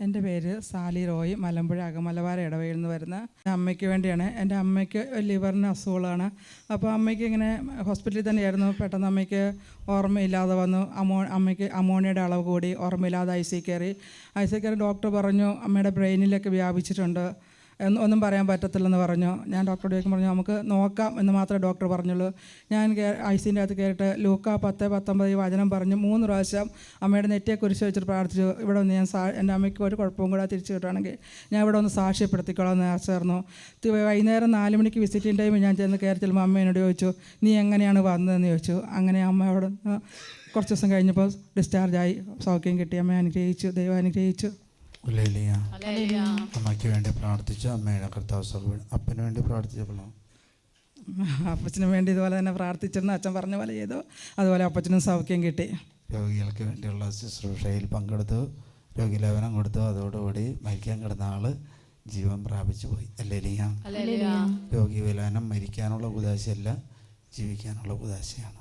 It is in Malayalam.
എൻ്റെ പേര് സാലി റോയ്, മലമ്പുഴ അകമലവാര ഇടവയിൽ നിന്ന് വരുന്ന അമ്മയ്ക്ക് വേണ്ടിയാണ്. എൻ്റെ അമ്മയ്ക്ക് ലിവറിന് അസുഖങ്ങളാണ്. അപ്പോൾ അമ്മയ്ക്ക് ഇങ്ങനെ ഹോസ്പിറ്റലിൽ തന്നെയായിരുന്നു. പെട്ടെന്ന് അമ്മയ്ക്ക് ഓർമ്മയില്ലാതെ വന്നു. അമ്മയ്ക്ക് അമോണിയയുടെ അളവ് കൂടി, ഓർമ്മയില്ലാതെ ഐ സി കയറി. ഡോക്ടർ പറഞ്ഞു അമ്മയുടെ ബ്രെയിനിലേക്ക് വ്യാപിച്ചിട്ടുണ്ട്, ഒന്നും പറയാൻ പറ്റത്തില്ലെന്ന് പറഞ്ഞു. ഞാൻ ഡോക്ടറോട് ചോദിക്കും പറഞ്ഞു നമുക്ക് നോക്കാം എന്ന് മാത്രമേ ഡോക്ടർ പറഞ്ഞുള്ളൂ. ഞാൻ ഐ സിൻ്റെ അകത്ത് കയറിയിട്ട് ലൂക്ക 10:19 ഈ വചനം പറഞ്ഞു 3 പ്രാവശ്യം അമ്മയുടെ നെറ്റിയെ കുരിശ് വെച്ചിട്ട് പ്രാർത്ഥിച്ചു. ഇവിടെ ഒന്ന് ഞാൻ എൻ്റെ അമ്മയ്ക്ക് ഒരു കുഴപ്പവും കൂടെ തിരിച്ചു കിട്ടുകയാണെങ്കിൽ ഞാൻ ഇവിടെ ഒന്ന് സാക്ഷ്യപ്പെടുത്തിക്കോളാം എന്ന് ചേർന്നു. വൈകുന്നേരം 4 മണിക്ക് വിസിറ്റിംഗ് ടൈം ഞാൻ ചെന്ന് കയറി ചെല്ലുമ്പോൾ അമ്മ എന്നോട് ചോദിച്ചു നീ എങ്ങനെയാണ് വന്നതെന്ന് ചോദിച്ചു. അങ്ങനെ അമ്മ അവിടെ കുറച്ച് ദിവസം കഴിഞ്ഞപ്പോൾ ഡിസ്ചാർജായി, സൗഖ്യം കിട്ടി. അമ്മ അനുഗ്രഹിച്ചു, ദൈവം അനുഗ്രഹിച്ചു. അമ്മയ്ക്ക് വേണ്ടി പ്രാർത്ഥിച്ചു. അമ്മയുടെ കർത്താവ് അപ്പന് വേണ്ടി പ്രാർത്ഥിച്ചപ്പോഴോ അപ്പച്ചനും വേണ്ടി ഇതുപോലെ തന്നെ പ്രാർത്ഥിച്ചിരുന്നു. അച്ഛൻ പറഞ്ഞ പോലെ ചെയ്തു. അതുപോലെ അപ്പച്ചനും സൗഖ്യം കിട്ടി. രോഗികൾക്ക് വേണ്ടിയുള്ള ശുശ്രൂഷയിൽ പങ്കെടുത്തു, രോഗിലേപനം കൊടുത്തു. അതോടുകൂടി മരിക്കാൻ കിടന്ന ആള് ജീവൻ പ്രാപിച്ചു പോയി. അല്ലേലിയ. രോഗി വിലാനം മരിക്കാനുള്ള ഉദാശയല്ല, ജീവിക്കാനുള്ള ഉദാശയാണ്.